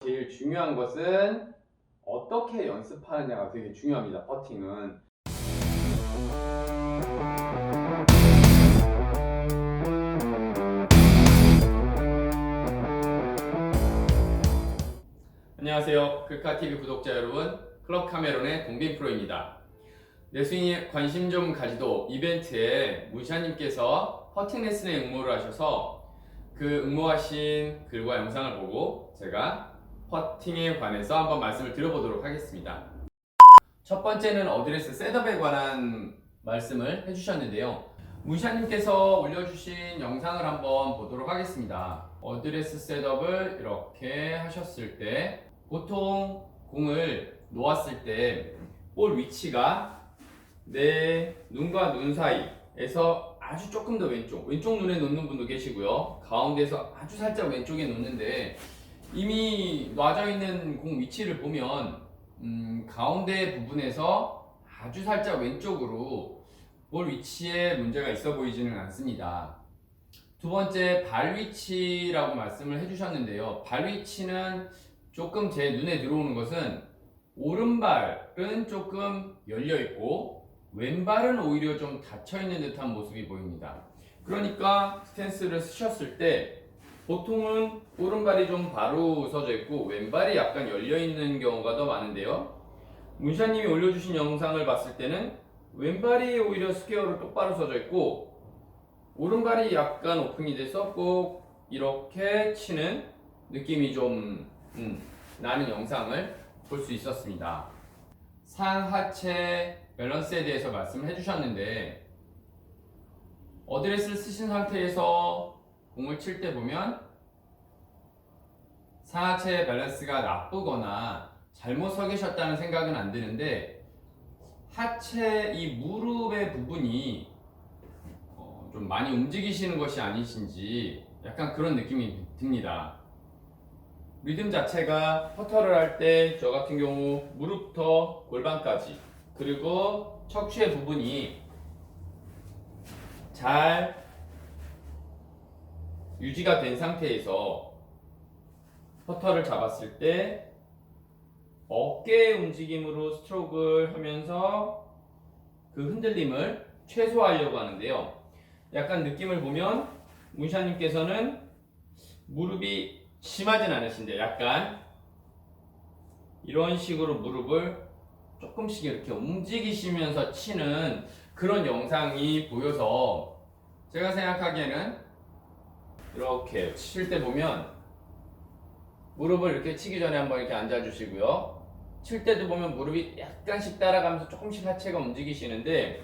제일 중요한 것은 어떻게 연습하느냐가 되게 중요합니다. 퍼팅은. 안녕하세요. 글카TV 구독자 여러분, 클럽 카메론의 동빈 프로입니다. 내 스윙에 관심 좀 가지도 이벤트에 문샤님께서 퍼팅 레슨에 응모를 하셔서 그 응모하신 글과 영상을 보고 제가 퍼팅에 관해서 한번 말씀을 드려보도록 하겠습니다. 첫 번째는 어드레스 셋업에 관한 말씀을 해주셨는데요. 문샤님께서 올려주신 영상을 한번 보도록 하겠습니다. 어드레스 셋업을 이렇게 하셨을 때 보통 공을 놓았을 때 볼 위치가 내 눈과 눈 사이에서 아주 조금 더 왼쪽 눈에 놓는 분도 계시고요. 가운데에서 아주 살짝 왼쪽에 놓는데 이미 놔져 있는 공 위치를 보면 가운데 부분에서 아주 살짝 왼쪽으로 볼 위치에 문제가 있어 보이지는 않습니다. 두 번째, 발 위치라고 말씀을 해주셨는데요. 발 위치는 조금 제 눈에 들어오는 것은 오른발은 조금 열려 있고 왼발은 오히려 좀 닫혀 있는 듯한 모습이 보입니다. 그러니까 스탠스를 쓰셨을 때 보통은 오른발이 좀 바로 서져 있고 왼발이 약간 열려 있는 경우가 더 많은데요. 문샤님이 올려주신 영상을 봤을 때는 왼발이 오히려 스퀘어로 똑바로 서져 있고 오른발이 약간 오픈이 돼서 꼭 이렇게 치는 느낌이 좀 나는 영상을 볼 수 있었습니다. 상하체 밸런스에 대해서 말씀을 해주셨는데 어드레스를 쓰신 상태에서 공을 칠 때 보면 상하체 밸런스가 나쁘거나 잘못 서 계셨다는 생각은 안 드는데 하체 이 무릎의 부분이 좀 많이 움직이시는 것이 아니신지 약간 그런 느낌이 듭니다. 리듬 자체가 퍼터를 할 때 저 같은 경우 무릎부터 골반까지 그리고 척추의 부분이 잘 유지가 된 상태에서 퍼터를 잡았을 때 어깨 움직임으로 스트로크를 하면서 그 흔들림을 최소화하려고 하는데요. 약간 느낌을 보면 문샤님께서는 무릎이 심하진 않으신데 약간 이런 식으로 무릎을 조금씩 이렇게 움직이시면서 치는 그런 영상이 보여서 제가 생각하기에는 이렇게 칠 때 보면 무릎을 이렇게 치기 전에 한번 이렇게 앉아주시고요. 칠 때도 보면 무릎이 약간씩 따라가면서 조금씩 하체가 움직이시는데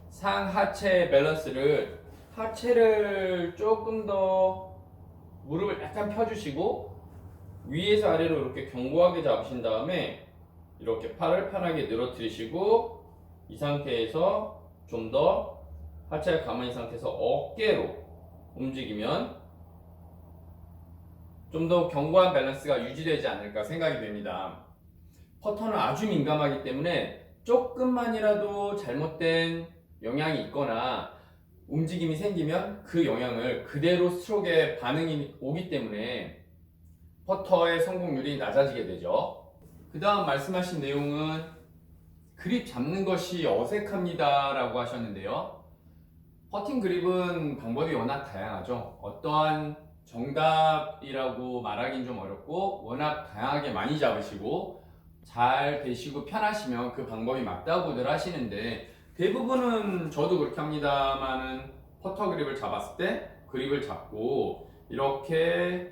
상하체 밸런스를 하체를 조금 더 무릎을 약간 펴주시고 위에서 아래로 이렇게 견고하게 잡으신 다음에 이렇게 팔을 편하게 늘어뜨리시고 이 상태에서 좀 더 하체가 가만히 있는 상태에서 어깨로 움직이면 좀 더 견고한 밸런스가 유지되지 않을까 생각이 됩니다. 퍼터는 아주 민감하기 때문에 조금만이라도 잘못된 영향이 있거나 움직임이 생기면 그 영향을 그대로 스트로크에 반응이 오기 때문에 퍼터의 성공률이 낮아지게 되죠. 그 다음 말씀하신 내용은 그립 잡는 것이 어색합니다 라고 하셨는데요. 퍼팅 그립은 방법이 워낙 다양하죠. 어떠한 정답이라고 말하기는 좀 어렵고 워낙 다양하게 많이 잡으시고 잘 되시고 편하시면 그 방법이 맞다고들 하시는데 대부분은 저도 그렇게 합니다만은 퍼터 그립을 잡았을 때 그립을 잡고 이렇게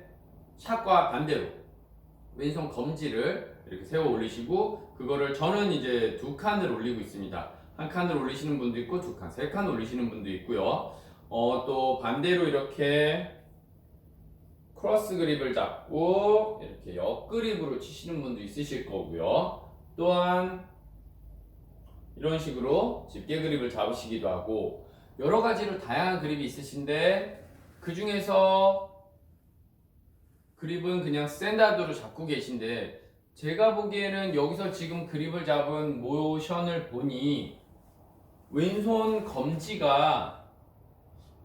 샷과 반대로 왼손 검지를 이렇게 세워 올리시고 그거를 저는 이제 두 칸을 올리고 있습니다. 한 칸을 올리시는 분도 있고 두 칸, 세 칸 올리시는 분도 있고요. 또 반대로 이렇게 크로스 그립을 잡고 이렇게 역 그립으로 치시는 분도 있으실 거고요. 또한 이런 식으로 집게 그립을 잡으시기도 하고 여러 가지로 다양한 그립이 있으신데 그 중에서 그립은 그냥 스탠다드로 잡고 계신데 제가 보기에는 여기서 지금 그립을 잡은 모션을 보니 왼손 검지가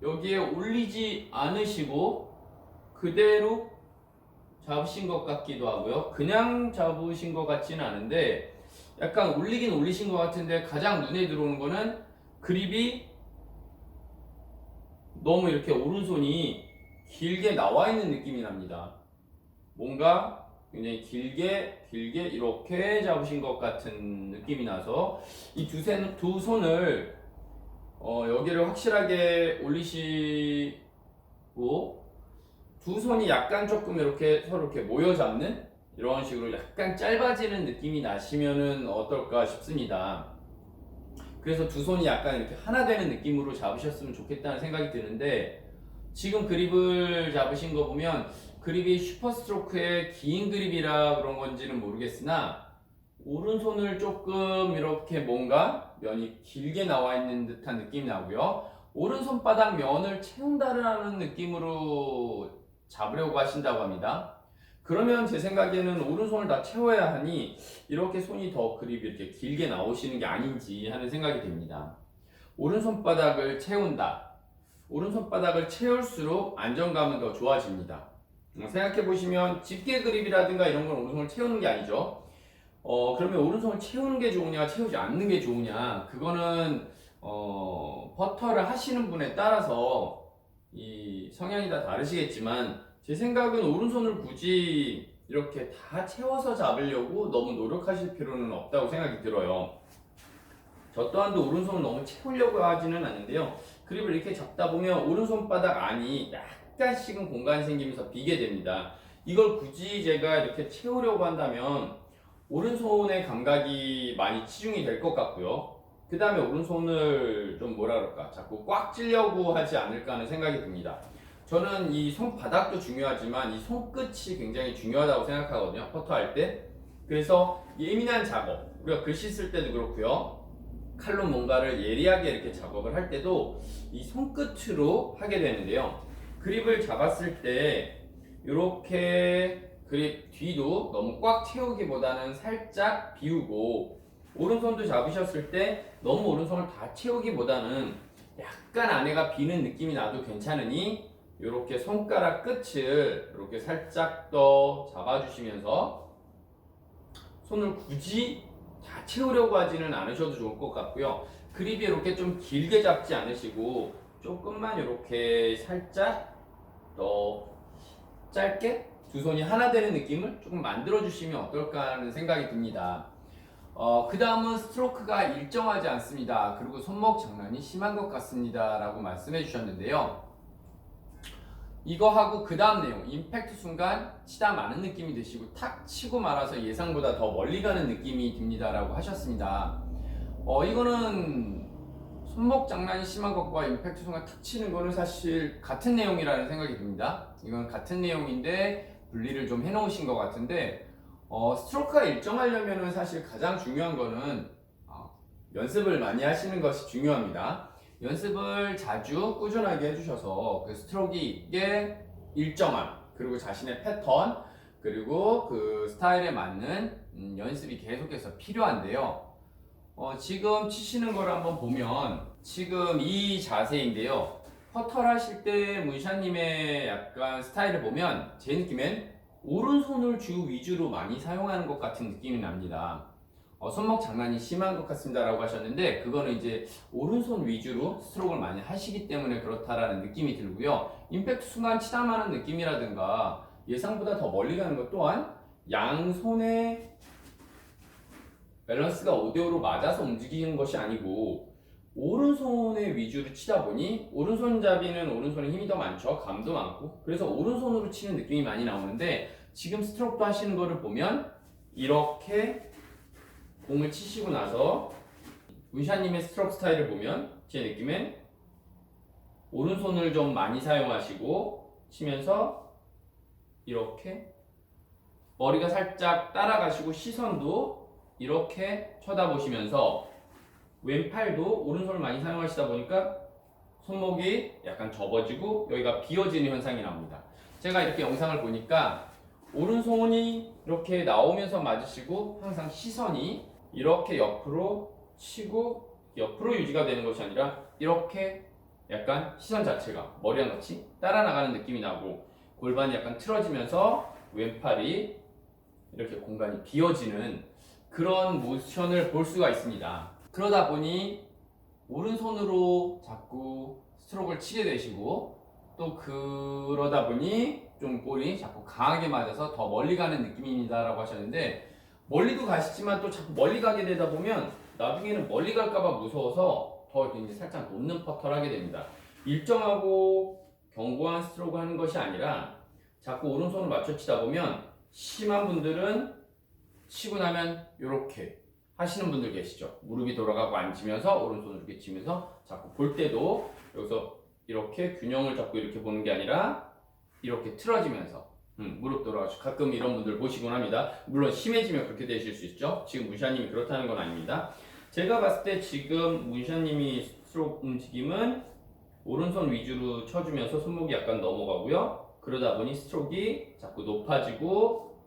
여기에 올리지 않으시고 그대로 잡으신 것 같기도 하고요. 그냥 잡으신 것 같지는 않은데 약간 올리긴 올리신 것 같은데 가장 눈에 들어오는 거는 그립이 너무 이렇게 오른손이 길게 나와 있는 느낌이 납니다. 뭔가 굉장히 길게 이렇게 잡으신 것 같은 느낌이 나서 이 두 손을 여기를 확실하게 올리시고 두 손이 약간 조금 이렇게 서로 이렇게 모여 잡는 이런 식으로 약간 짧아지는 느낌이 나시면은 어떨까 싶습니다. 그래서 두 손이 약간 이렇게 하나 되는 느낌으로 잡으셨으면 좋겠다는 생각이 드는데 지금 그립을 잡으신 거 보면 그립이 슈퍼스트로크의 긴 그립이라 그런 건지는 모르겠으나 오른손을 조금 이렇게 뭔가 면이 길게 나와 있는 듯한 느낌이 나고요. 오른손바닥 면을 채운다는 느낌으로 잡으려고 하신다고 합니다. 그러면 제 생각에는 오른손을 다 채워야 하니 이렇게 손이 더 그립이 이렇게 길게 나오시는 게 아닌지 하는 생각이 듭니다. 오른손바닥을 채운다. 오른손바닥을 채울수록 안정감은 더 좋아집니다. 생각해 보시면 집게 그립이라든가 이런 건 오른손을 채우는 게 아니죠. 그러면 오른손을 채우는 게 좋으냐, 채우지 않는 게 좋으냐, 그거는 퍼터를 하시는 분에 따라서 이 성향이 다 다르시겠지만 제 생각은 오른손을 굳이 이렇게 다 채워서 잡으려고 너무 노력하실 필요는 없다고 생각이 들어요. 저 또한도 오른손을 너무 채우려고 하지는 않는데요. 그립을 이렇게 잡다 보면 오른손 바닥 안이 약간씩은 공간이 생기면서 비게 됩니다. 이걸 굳이 제가 이렇게 채우려고 한다면 오른손의 감각이 많이 치중이 될 것 같고요. 그 다음에 오른손을 좀 뭐라 그럴까, 자꾸 꽉 찌려고 하지 않을까 하는 생각이 듭니다. 저는 이 손바닥도 중요하지만 이 손끝이 굉장히 중요하다고 생각하거든요, 퍼터할 때. 그래서 예민한 작업, 우리가 글씨 쓸 때도 그렇고요, 칼로 뭔가를 예리하게 이렇게 작업을 할 때도 이 손끝으로 하게 되는데요. 그립을 잡았을 때 이렇게 그립 뒤도 너무 꽉 채우기보다는 살짝 비우고, 오른손도 잡으셨을 때 너무 오른손을 다 채우기보다는 약간 안에가 비는 느낌이 나도 괜찮으니 이렇게 손가락 끝을 이렇게 살짝 더 잡아주시면서 손을 굳이 다 채우려고 하지는 않으셔도 좋을 것 같고요. 그립이 이렇게 좀 길게 잡지 않으시고 조금만 이렇게 살짝 더 짧게 두 손이 하나 되는 느낌을 조금 만들어 주시면 어떨까 하는 생각이 듭니다. 그 다음은 스트로크가 일정하지 않습니다. 그리고 손목 장난이 심한 것 같습니다 라고 말씀해 주셨는데요. 이거하고 그 다음 내용, 임팩트 순간 치다 마는 느낌이 드시고 탁 치고 말아서 예상보다 더 멀리 가는 느낌이 듭니다 라고 하셨습니다. 이거는 손목 장난이 심한 것과 임팩트 순간 탁 치는 거는 사실 같은 내용이라는 생각이 듭니다. 이건 같은 내용인데 분리를 좀 해놓으신 것 같은데, 스트로크가 일정하려면 사실 가장 중요한 거는 연습을 많이 하시는 것이 중요합니다. 연습을 자주 꾸준하게 해주셔서 그 스트로크의 일정함, 그리고 자신의 패턴, 그리고 그 스타일에 맞는 연습이 계속해서 필요한데요. 지금 치시는 걸 한번 보면 지금 이 자세인데요. 퍼터를 하실 때 문샤님의 약간 스타일을 보면 제 느낌엔 오른손을 주 위주로 많이 사용하는 것 같은 느낌이 납니다. 손목 장난이 심한 것 같습니다 라고 하셨는데, 그거는 이제 오른손 위주로 스트로크를 많이 하시기 때문에 그렇다라는 느낌이 들고요. 임팩트 순간 치다 마는 느낌이라든가 예상보다 더 멀리 가는 것 또한 양손의 밸런스가 5대5로 맞아서 움직이는 것이 아니고 오른손의 위주로 치다 보니 오른손잡이는 오른손에 힘이 더 많죠. 감도 많고. 그래서 오른손으로 치는 느낌이 많이 나오는데, 지금 스트로크도 하시는 거를 보면 이렇게 공을 치시고 나서 문샤님의 스트로크 스타일을 보면 제 느낌엔 오른손을 좀 많이 사용하시고 치면서 이렇게 머리가 살짝 따라가시고 시선도 이렇게 쳐다보시면서 왼팔도 오른손을 많이 사용하시다 보니까 손목이 약간 접어지고 여기가 비어지는 현상이 나옵니다. 제가 이렇게 영상을 보니까 오른손이 이렇게 나오면서 맞으시고 항상 시선이 이렇게 옆으로 치고 옆으로 유지가 되는 것이 아니라 이렇게 약간 시선 자체가 머리랑 같이 따라 나가는 느낌이 나고 골반이 약간 틀어지면서 왼팔이 이렇게 공간이 비어지는 그런 모션을 볼 수가 있습니다. 그러다 보니 오른손으로 자꾸 스트로크를 치게 되시고 또 그러다 보니 좀 볼이 자꾸 강하게 맞아서 더 멀리 가는 느낌입니다 라고 하셨는데, 멀리도 가시지만 또 자꾸 멀리 가게 되다 보면 나중에는 멀리 갈까봐 무서워서 더 이제 살짝 놓는 퍼터를 하게 됩니다. 일정하고 견고한 스트로크 하는 것이 아니라 자꾸 오른손을 맞춰 치다 보면 심한 분들은 치고 나면 이렇게 하시는 분들 계시죠. 무릎이 돌아가고 앉으면서 오른손을 이렇게 치면서 자꾸 볼 때도 여기서 이렇게 균형을 잡고 이렇게 보는 게 아니라 이렇게 틀어지면서 무릎 돌아가시고, 가끔 이런 분들 보시곤 합니다. 물론 심해지면 그렇게 되실 수 있죠. 지금 문샤님이 그렇다는 건 아닙니다. 제가 봤을 때 지금 문샤님이 스트로크 움직임은 오른손 위주로 쳐주면서 손목이 약간 넘어가고요. 그러다 보니 스트로크가 자꾸 높아지고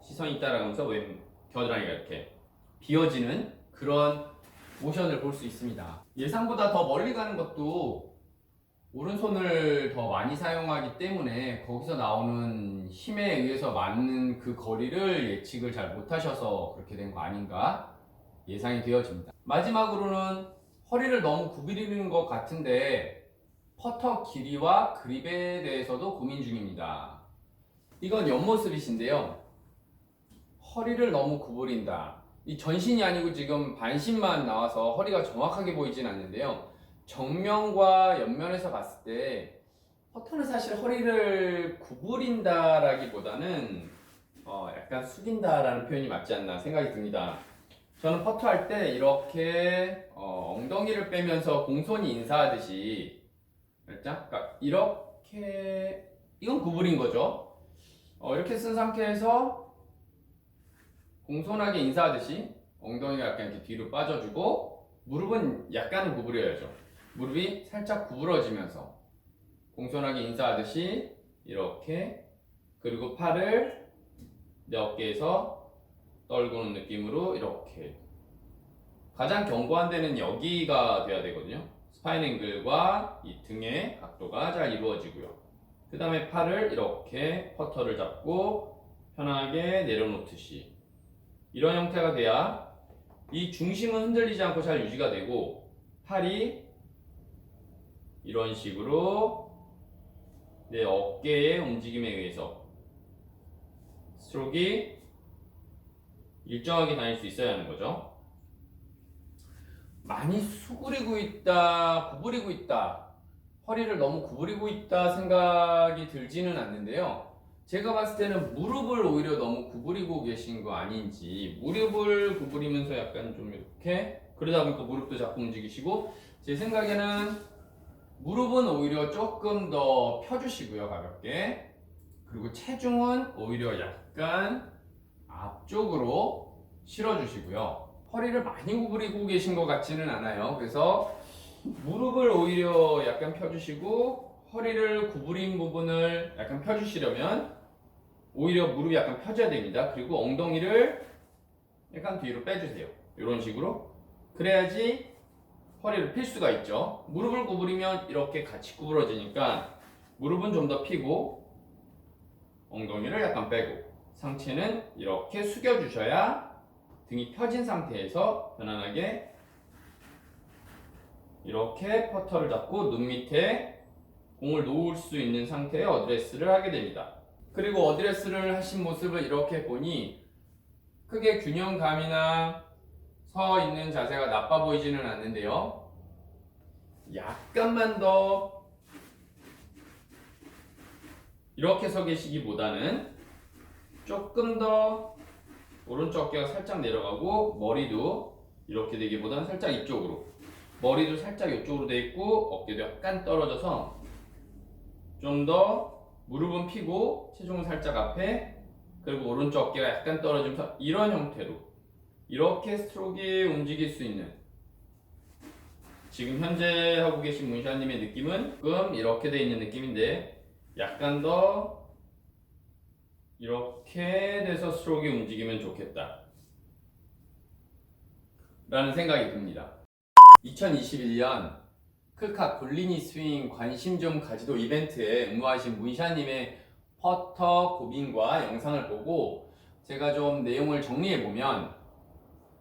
시선이 따라가면서 왼 겨드랑이가 이렇게 비어지는 그런 모션을 볼 수 있습니다. 예상보다 더 멀리 가는 것도 오른손을 더 많이 사용하기 때문에 거기서 나오는 힘에 의해서 맞는 그 거리를 예측을 잘 못하셔서 그렇게 된 거 아닌가 예상이 되어집니다. 마지막으로는 허리를 너무 구부리는 것 같은데 퍼터 길이와 그립에 대해서도 고민 중입니다. 이건 옆모습이신데요. 허리를 너무 구부린다. 이 전신이 아니고 지금 반신만 나와서 허리가 정확하게 보이진 않는데요. 정면과 옆면에서 봤을 때 퍼터는 사실 허리를 구부린다라기보다는 약간 숙인다라는 표현이 맞지 않나 생각이 듭니다. 저는 퍼터 할 때 이렇게 엉덩이를 빼면서 공손히 인사하듯이 살짝, 그러니까 이렇게, 이건 구부린 거죠. 이렇게 쓴 상태에서 공손하게 인사하듯이 엉덩이가 약간 이렇게 뒤로 빠져주고 무릎은 약간은 구부려야죠. 무릎이 살짝 구부러지면서 공손하게 인사하듯이 이렇게, 그리고 팔을 내 어깨에서 떨구는 느낌으로 이렇게. 가장 견고한 데는 여기가 돼야 되거든요. 스파인 앵글과 이 등의 각도가 잘 이루어지고요. 그 다음에 팔을 이렇게 퍼터를 잡고 편하게 내려놓듯이 이런 형태가 돼야 이 중심은 흔들리지 않고 잘 유지가 되고 팔이 이런 식으로 내 어깨의 움직임에 의해서 스트로크가 일정하게 다닐 수 있어야 하는 거죠. 많이 수그리고 있다, 구부리고 있다, 허리를 너무 구부리고 있다 생각이 들지는 않는데요. 제가 봤을 때는 무릎을 오히려 너무 구부리고 계신 거 아닌지, 무릎을 구부리면서 약간 좀 이렇게, 그러다 보니까 무릎도 자꾸 움직이시고, 제 생각에는 무릎은 오히려 조금 더 펴주시고요, 가볍게. 그리고 체중은 오히려 약간 앞쪽으로 실어주시고요. 허리를 많이 구부리고 계신 것 같지는 않아요. 그래서 무릎을 오히려 약간 펴주시고 허리를 구부린 부분을 약간 펴주시려면 오히려 무릎이 약간 펴져야 됩니다. 그리고 엉덩이를 약간 뒤로 빼주세요. 이런 식으로. 그래야지 허리를 필 수가 있죠. 무릎을 구부리면 이렇게 같이 구부러지니까 무릎은 좀 더 펴고 엉덩이를 약간 빼고 상체는 이렇게 숙여주셔야 등이 펴진 상태에서 편안하게 이렇게 퍼터를 잡고 눈 밑에 공을 놓을 수 있는 상태의 어드레스를 하게 됩니다. 그리고 어드레스를 하신 모습을 이렇게 보니 크게 균형감이나 서 있는 자세가 나빠 보이지는 않는데요. 약간만 더 이렇게 서 계시기보다는 조금 더 오른쪽 어깨가 살짝 내려가고 머리도 이렇게 되기보다는 살짝 이쪽으로, 머리도 살짝 이쪽으로 돼 있고 어깨도 약간 떨어져서 좀 더 무릎은 펴고 체중은 살짝 앞에, 그리고 오른쪽 어깨가 약간 떨어지면서 이런 형태로 이렇게 스트로크에 움직일 수 있는, 지금 현재 하고 계신 문샤님의 느낌은 조금 이렇게 돼 있는 느낌인데 약간 더 이렇게 돼서 스트로크에 움직이면 좋겠다 라는 생각이 듭니다. 2021년 클카 골리니 스윙 관심 좀 가지도 이벤트에 응모하신 문샤님의 퍼터 고민과 영상을 보고 제가 좀 내용을 정리해 보면,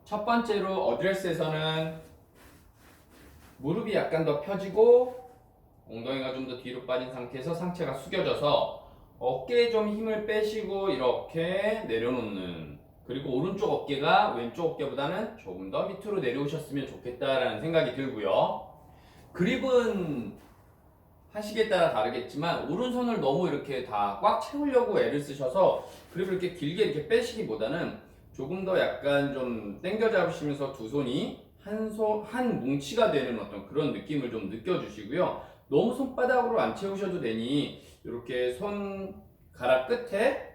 첫 번째로 어드레스에서는 무릎이 약간 더 펴지고 엉덩이가 좀 더 뒤로 빠진 상태에서 상체가 숙여져서 어깨에 좀 힘을 빼시고 이렇게 내려놓는, 그리고 오른쪽 어깨가 왼쪽 어깨보다는 조금 더 밑으로 내려오셨으면 좋겠다라는 생각이 들고요. 그립은 하시기에 따라 다르겠지만 오른손을 너무 이렇게 다 꽉 채우려고 애를 쓰셔서 그립을 이렇게 길게 이렇게 빼시기보다는 조금 더 약간 좀 당겨 잡으시면서 두 손이 한 뭉치가 되는 어떤 그런 느낌을 좀 느껴주시고요. 너무 손바닥으로 안 채우셔도 되니 이렇게 손가락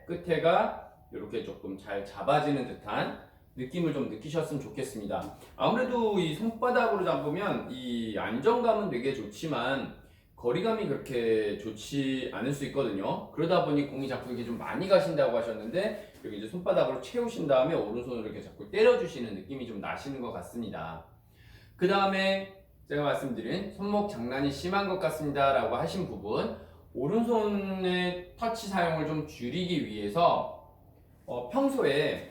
끝에가 이렇게 조금 잘 잡아지는 듯한 느낌을 좀 느끼셨으면 좋겠습니다. 아무래도 이 손바닥으로 잡으면 이 안정감은 되게 좋지만 거리감이 그렇게 좋지 않을 수 있거든요. 그러다 보니 공이 자꾸 이게 좀 많이 가신다고 하셨는데, 여기 이제 손바닥으로 채우신 다음에 오른손으로 이렇게 자꾸 때려주시는 느낌이 좀 나시는 것 같습니다. 그 다음에 제가 말씀드린 손목 장난이 심한 것 같습니다 라고 하신 부분, 오른손의 터치 사용을 좀 줄이기 위해서 평소에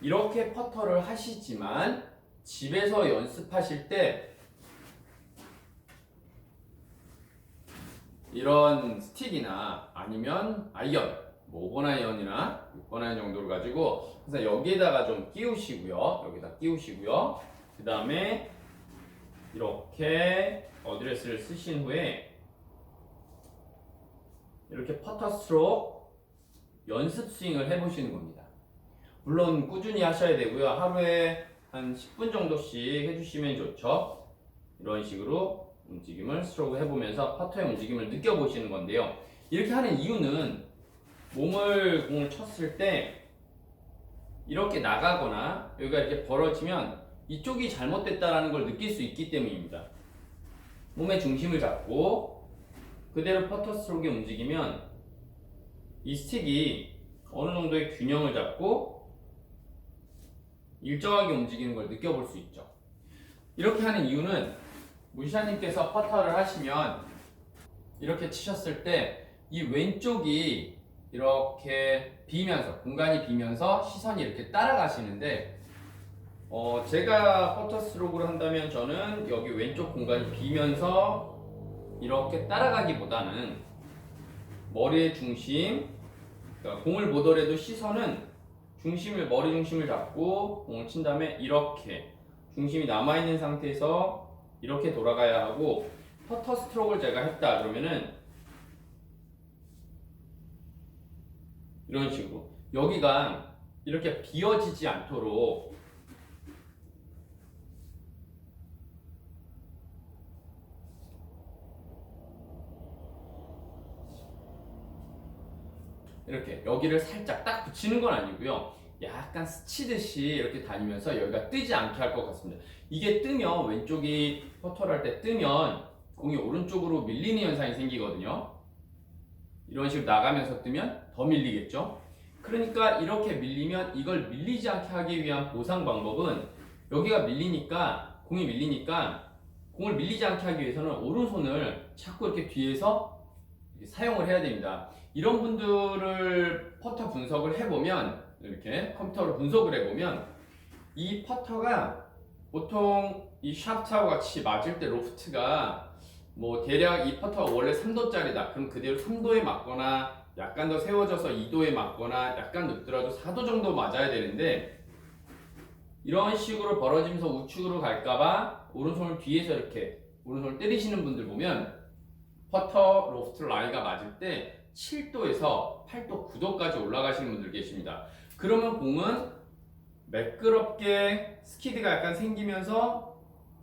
이렇게 퍼터를 하시지만 집에서 연습하실 때 이런 스틱이나 아니면 아이언, 뭐 5번 아이언이나 6번 아이언 정도를 가지고 그래서 여기에다가 좀 끼우시고요. 여기다 끼우시고요. 그 다음에 이렇게 어드레스를 쓰신 후에 이렇게 퍼터 스트로크 연습 스윙을 해보시는 겁니다. 물론 꾸준히 하셔야 되고요. 하루에 한 10분 정도씩 해주시면 좋죠. 이런 식으로 움직임을 스트로크 해보면서 퍼터의 움직임을 느껴보시는 건데요. 이렇게 하는 이유는 공을 쳤을 때 이렇게 나가거나 여기가 이렇게 벌어지면 이쪽이 잘못됐다라는 걸 느낄 수 있기 때문입니다. 몸의 중심을 잡고 그대로 퍼터 스트로크에 움직이면 이 스틱이 어느 정도의 균형을 잡고 일정하게 움직이는 걸 느껴볼 수 있죠. 이렇게 하는 이유는 문샤님께서 퍼터를 하시면 이렇게 치셨을 때 이 왼쪽이 이렇게 비면서, 공간이 비면서 시선이 이렇게 따라가시는데 제가 퍼터 스트로크를 한다면 저는 여기 왼쪽 공간이 비면서 이렇게 따라가기보다는 머리의 중심, 그러니까 공을 보더라도 시선은 머리 중심을 잡고 공을 친 다음에 이렇게 중심이 남아있는 상태에서 이렇게 돌아가야 하고, 퍼터 스트로크를 제가 했다 그러면은 이런 식으로 여기가 이렇게 비어지지 않도록 이렇게 여기를 살짝 딱 붙이는 건 아니고요. 약간 스치듯이 이렇게 다니면서 여기가 뜨지 않게 할 것 같습니다. 이게 뜨면, 왼쪽이 퍼터를 할 때 뜨면 공이 오른쪽으로 밀리는 현상이 생기거든요. 이런 식으로 나가면서 뜨면 더 밀리겠죠. 그러니까 이렇게 밀리면 이걸 밀리지 않게 하기 위한 보상 방법은, 여기가 밀리니까, 공이 밀리니까 공을 밀리지 않게 하기 위해서는 오른손을 자꾸 이렇게 뒤에서 사용을 해야 됩니다. 이런 분들을 퍼터 분석을 해보면, 이렇게 컴퓨터로 분석을 해보면 이 퍼터가 보통 이 샤프트하고 같이 맞을 때 로프트가 뭐 대략 이 퍼터가 원래 3도짜리다 그럼 그대로 3도에 맞거나 약간 더 세워져서 2도에 맞거나 약간 높더라도 4도 정도 맞아야 되는데, 이런 식으로 벌어지면서 우측으로 갈까봐 오른손을 뒤에서 이렇게 오른손을 때리시는 분들 보면 퍼터 로프트 라인가 맞을 때 7도에서 8도, 9도까지 올라가시는 분들 계십니다. 그러면 공은 매끄럽게 스키드가 약간 생기면서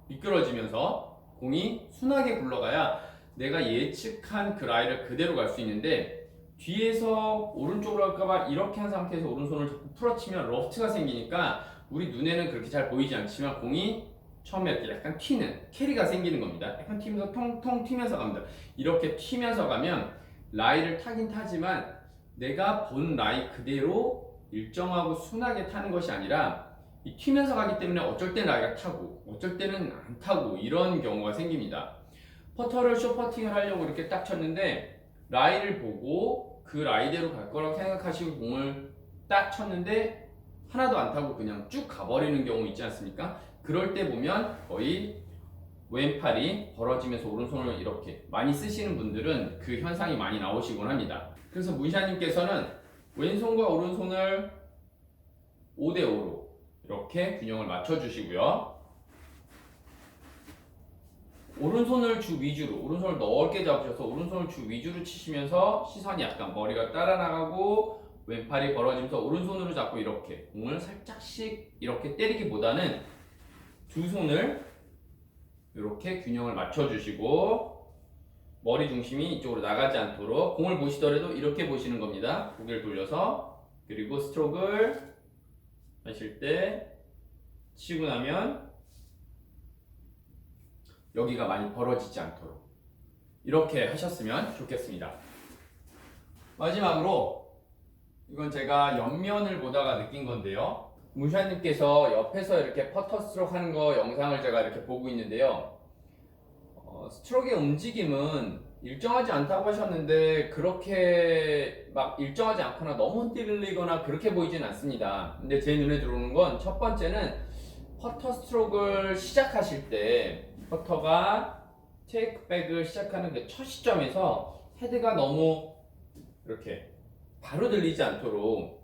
미끄러지면서 공이 순하게 굴러가야 내가 예측한 그 라인을 그대로 갈 수 있는데, 뒤에서 오른쪽으로 갈까봐 이렇게 한 상태에서 오른손을 자꾸 풀어치면 러프트가 생기니까 우리 눈에는 그렇게 잘 보이지 않지만 공이 처음에 이렇게 약간 튀는 캐리가 생기는 겁니다. 약간 튀면서 통통 튀면서 갑니다. 이렇게 튀면서 가면 라이를 타긴 타지만 내가 본 라이 그대로 일정하고 순하게 타는 것이 아니라 이 튀면서 가기 때문에 어쩔 때는 라이가 타고 어쩔 때는 안 타고 이런 경우가 생깁니다. 퍼터를 숏퍼팅을 하려고 이렇게 딱 쳤는데 라이를 보고 그 라이대로 갈 거라고 생각하시고 공을 딱 쳤는데 하나도 안 타고 그냥 쭉 가버리는 경우 있지 않습니까? 그럴 때 보면 거의 왼팔이 벌어지면서 오른손을 이렇게 많이 쓰시는 분들은 그 현상이 많이 나오시곤 합니다. 그래서 문샤님께서는 왼손과 오른손을 5대5로 이렇게 균형을 맞춰주시고요. 오른손을 주 위주로, 오른손을 넓게 잡으셔서 오른손을 주 위주로 치시면서 시선이 약간 머리가 따라 나가고 왼팔이 벌어지면서 오른손으로 잡고 이렇게 공을 살짝씩 이렇게 때리기보다는 두 손을 이렇게 균형을 맞춰주시고 머리 중심이 이쪽으로 나가지 않도록 공을 보시더라도 이렇게 보시는 겁니다. 고개를 돌려서. 그리고 스트로크를 하실 때 치고 나면 여기가 많이 벌어지지 않도록 이렇게 하셨으면 좋겠습니다. 마지막으로 이건 제가 옆면을 보다가 느낀 건데요. 무샤님께서 옆에서 이렇게 퍼터 스트로크 하는 거 영상을 제가 이렇게 보고 있는데요. 스트로크의 움직임은 일정하지 않다고 하셨는데 그렇게 막 일정하지 않거나 너무 흔들리거나 그렇게 보이진 않습니다. 근데 제 눈에 들어오는 건 첫 번째는 퍼터 스트로크를 시작하실 때 퍼터가 테이크백을 시작하는 그 첫 시점에서 헤드가 너무 이렇게 바로 들리지 않도록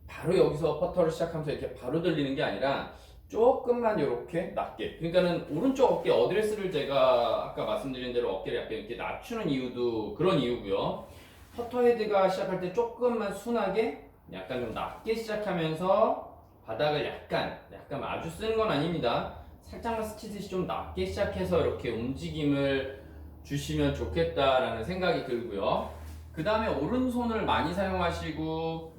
바로 여기서 퍼터를 시작하면서 이렇게 바로 들리는 게 아니라 조금만 이렇게 낮게, 그러니까는 오른쪽 어깨 어드레스를 제가 아까 말씀드린 대로 어깨를 약간 이렇게 낮추는 이유도 그런 이유고요. 퍼터 헤드가 시작할 때 조금만 순하게 약간 좀 낮게 시작하면서 바닥을 약간 아주 쓰는 건 아닙니다. 살짝만 스치듯이 좀 낮게 시작해서 이렇게 움직임을 주시면 좋겠다라는 생각이 들고요. 그 다음에 오른손을 많이 사용하시고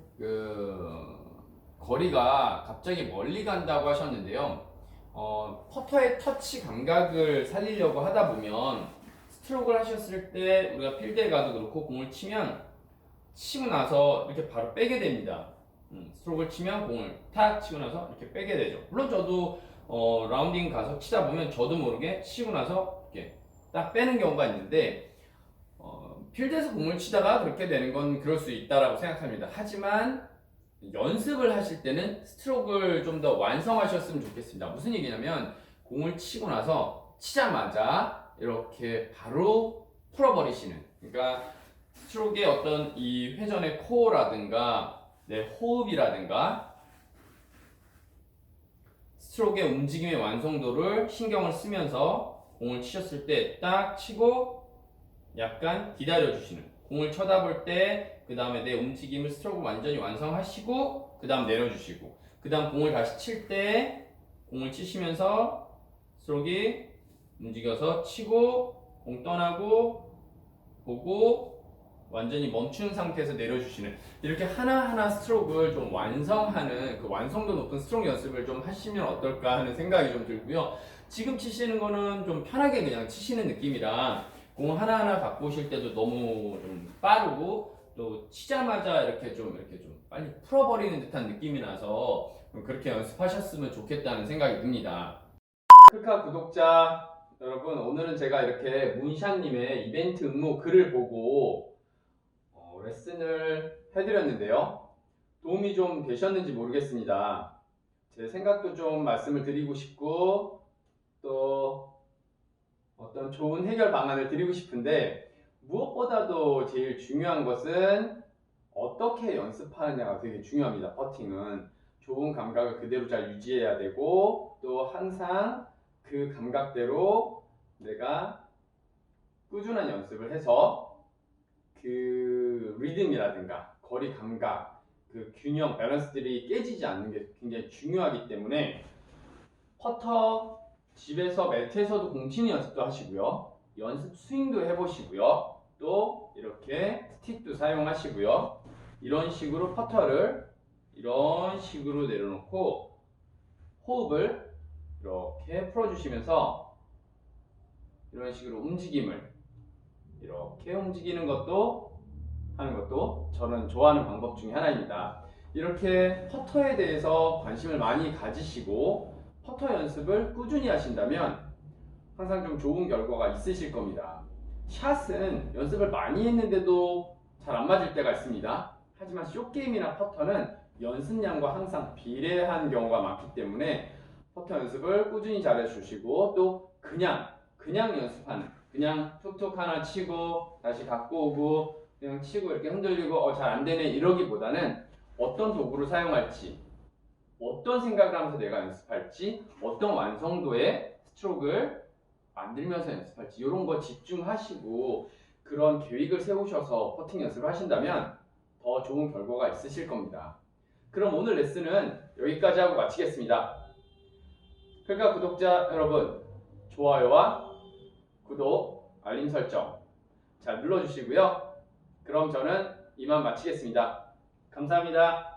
거리가 갑자기 멀리 간다고 하셨는데요. 퍼터의 터치 감각을 살리려고 하다 보면 스트로크를 하셨을 때 우리가 필드에 가도 그렇고 공을 치면 치고 나서 이렇게 바로 빼게 됩니다. 스트로크를 치면 공을 탁 치고 나서 이렇게 빼게 되죠. 물론 저도 라운딩 가서 치다 보면 저도 모르게 치고 나서 이렇게 딱 빼는 경우가 있는데 필드에서 공을 치다가 그렇게 되는 건 그럴 수 있다라고 생각합니다. 하지만 연습을 하실 때는 스트로크를 좀 더 완성하셨으면 좋겠습니다. 무슨 얘기냐면 공을 치고 나서 치자마자 이렇게 바로 풀어버리시는, 그러니까 스트로크의 어떤 이 회전의 코어라든가 호흡이라든가 스트로크의 움직임의 완성도를 신경을 쓰면서 공을 치셨을 때 딱 치고 약간 기다려주시는, 공을 쳐다볼 때 그 다음에 내 움직임을 스트로크 완전히 완성하시고 그 다음 내려주시고 그 다음 공을 다시 칠 때 공을 치시면서 스트로크 움직여서 치고 공 떠나고 보고 완전히 멈춘 상태에서 내려주시는, 이렇게 하나하나 스트로크를 좀 완성하는 그 완성도 높은 스트로크 연습을 좀 하시면 어떨까 하는 생각이 좀 들고요. 지금 치시는 거는 좀 편하게 그냥 치시는 느낌이라 공 하나하나 갖고 오실 때도 너무 좀 빠르고 또 치자마자 이렇게 좀 빨리 풀어버리는 듯한 느낌이 나서 그렇게 연습하셨으면 좋겠다는 생각이 듭니다. 크카 구독자 여러분, 오늘은 제가 이렇게 문샤님의 이벤트 응모 글을 보고 레슨을 해드렸는데요. 도움이 좀 되셨는지 모르겠습니다. 제 생각도 좀 말씀을 드리고 싶고 또 어떤 좋은 해결 방안을 드리고 싶은데, 무엇보다도 제일 중요한 것은 어떻게 연습하느냐가 되게 중요합니다. 퍼팅은 좋은 감각을 그대로 잘 유지해야 되고 또 항상 그 감각대로 내가 꾸준한 연습을 해서 그 리듬이라든가 거리 감각, 그 균형, 밸런스들이 깨지지 않는 게 굉장히 중요하기 때문에 퍼터 집에서 매트에서도 공 치는 연습도 하시고요, 연습 스윙도 해보시고요, 또 이렇게 스틱도 사용하시고요, 이런 식으로 퍼터를 이런 식으로 내려놓고 호흡을 이렇게 풀어주시면서 이런 식으로 움직임을 이렇게 움직이는 것도 하는 것도 저는 좋아하는 방법 중에 하나입니다. 이렇게 퍼터에 대해서 관심을 많이 가지시고 퍼터 연습을 꾸준히 하신다면 항상 좀 좋은 결과가 있으실 겁니다. 샷은 연습을 많이 했는데도 잘 안 맞을 때가 있습니다. 하지만 숏게임이나 퍼터는 연습량과 항상 비례한 경우가 많기 때문에 퍼터 연습을 꾸준히 잘 해주시고 또 그냥 연습하는 그냥 툭툭 하나 치고 다시 갖고 오고 그냥 치고 이렇게 흔들리고 잘 안 되네 이러기보다는 어떤 도구를 사용할지 어떤 생각을 하면서 내가 연습할지 어떤 완성도의 스트로크를 만들면서 연습할지 이런 거 집중하시고 그런 계획을 세우셔서 퍼팅 연습을 하신다면 더 좋은 결과가 있으실 겁니다. 그럼 오늘 레슨은 여기까지 하고 마치겠습니다. 그러니까 구독자 여러분 좋아요와 구독, 알림 설정 잘 눌러주시고요. 그럼 저는 이만 마치겠습니다. 감사합니다.